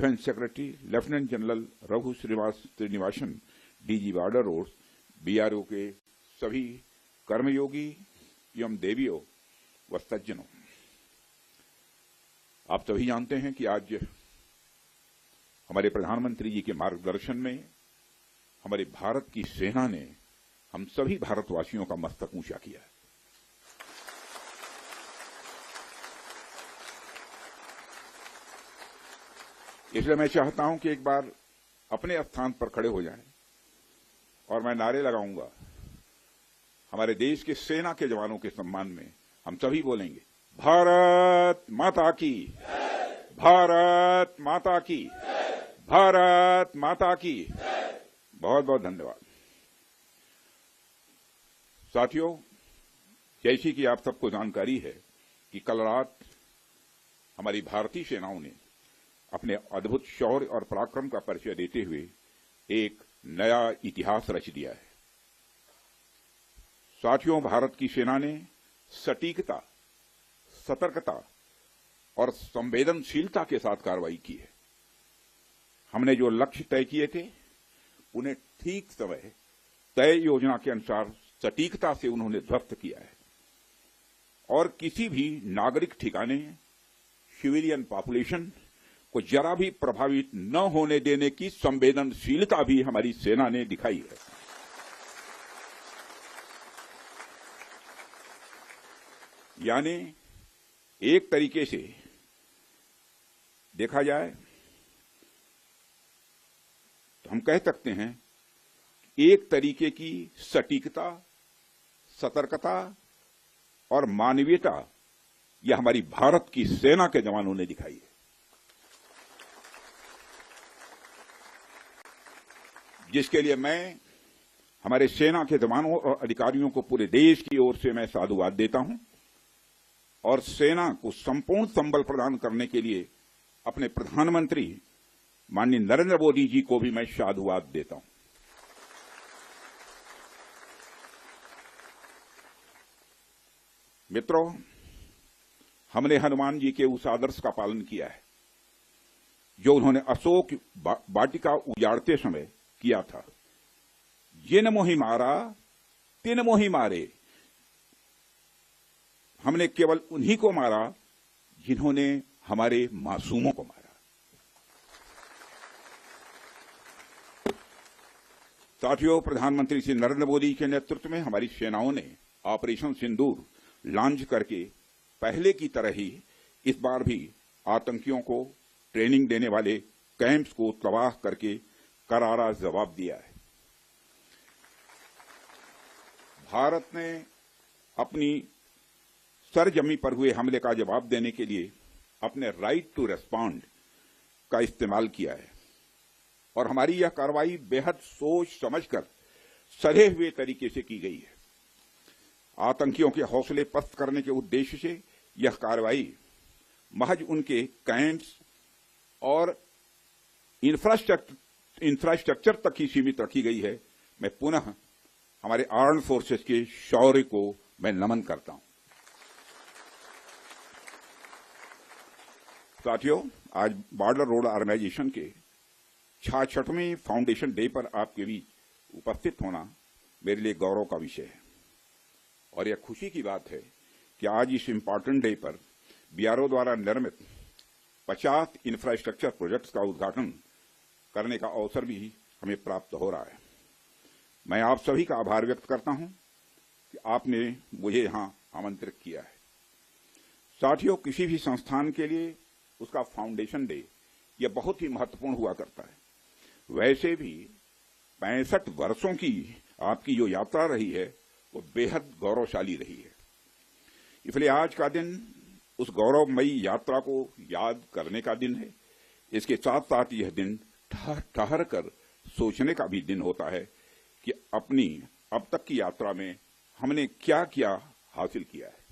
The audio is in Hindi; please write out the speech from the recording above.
Defence secretary lieutenant general Raghu Srinivasan, DG border road, BRO के सभी कर्मयोगी एवं देवियों व सज्जनों, आप सभी जानते हैं कि आज हमारे प्रधानमंत्री जी के मार्गदर्शन में हमारे भारत की सेना ने हम सभी भारतवासियों का मस्तक ऊंचा किया है। इसलिए मैं चाहता हूं कि एक बार अपने स्थान पर खड़े हो जाएं और मैं नारे लगाऊंगा। हमारे देश के सेना के जवानों के सम्मान में हम सभी बोलेंगे, भारत माता की, भारत माता की, भारत माता की। बहुत बहुत धन्यवाद। साथियों, जैसी कि आप सबको जानकारी है कि कल रात हमारी भारतीय सेनाओं ने अपने अद्भुत शौर्य और पराक्रम का परिचय देते हुए एक नया इतिहास रच दिया है। साथियों, भारत की सेना ने सटीकता, सतर्कता और संवेदनशीलता के साथ कार्रवाई की है। हमने जो लक्ष्य तय किए थे उन्हें ठीक समय तय योजना के अनुसार सटीकता से उन्होंने ध्वस्त किया है और किसी भी नागरिक ठिकाने, सिविलियन पॉपुलेशन को जरा भी प्रभावित न होने देने की संवेदनशीलता भी हमारी सेना ने दिखाई है। यानी एक तरीके से देखा जाए तो हम कह सकते हैं एक तरीके की सटीकता, सतर्कता और मानवीयता यह हमारी भारत की सेना के जवानों ने दिखाई है। जिसके लिए मैं हमारे सेना के जवानों और अधिकारियों को पूरे देश की ओर से मैं साधुवाद देता हूं और सेना को संपूर्ण संबल प्रदान करने के लिए अपने प्रधानमंत्री माननीय नरेंद्र मोदी जी को भी मैं साधुवाद देता हूं। मित्रों, हमने हनुमान जी के उस आदर्श का पालन किया है जो उन्होंने अशोक वाटिका उजाड़ते समय किया था। जिन मोहि मारा तिन मोहि मारे। हमने केवल उन्हीं को मारा जिन्होंने हमारे मासूमों को मारा। साथियों, प्रधानमंत्री श्री नरेंद्र मोदी के नेतृत्व में हमारी सेनाओं ने ऑपरेशन सिंदूर लॉन्च करके पहले की तरह ही इस बार भी आतंकियों को ट्रेनिंग देने वाले कैंप्स को तबाह करके करारा जवाब दिया है। भारत ने अपनी सरजमी पर हुए हमले का जवाब देने के लिए अपने राइट टू रेस्पॉन्ड का इस्तेमाल किया है और हमारी यह कार्रवाई बेहद सोच समझकर सधे हुए तरीके से की गई है। आतंकियों के हौसले पस्त करने के उद्देश्य से यह कार्रवाई महज उनके कैंप्स और इंफ्रास्ट्रक्चर तक ही सीमित रखी गई है। मैं पुनः हमारे आर्म्ड फोर्सेस के शौर्य को मैं नमन करता हूं। साथियों, आज बॉर्डर रोड ऑर्गेनाइजेशन के 66वें फाउंडेशन डे पर आपके बीच उपस्थित होना मेरे लिए गौरव का विषय है और यह खुशी की बात है कि आज इस इम्पोर्टेंट डे पर बीआरओ द्वारा निर्मित 50 इंफ्रास्ट्रक्चर प्रोजेक्ट्स का उद्घाटन करने का अवसर भी हमें प्राप्त हो रहा है। मैं आप सभी का आभार व्यक्त करता हूं कि आपने मुझे यहां आमंत्रित किया है। साथियों, किसी भी संस्थान के लिए उसका फाउंडेशन डे यह बहुत ही महत्वपूर्ण हुआ करता है। वैसे भी 65 वर्षों की आपकी जो यात्रा रही है वो बेहद गौरवशाली रही है। इसलिए आज का दिन उस गौरवमयी यात्रा को याद करने का दिन है। इसके साथ साथ यह दिन ठहर कर सोचने का भी दिन होता है कि अपनी अब तक की यात्रा में हमने क्या क्या हासिल किया है।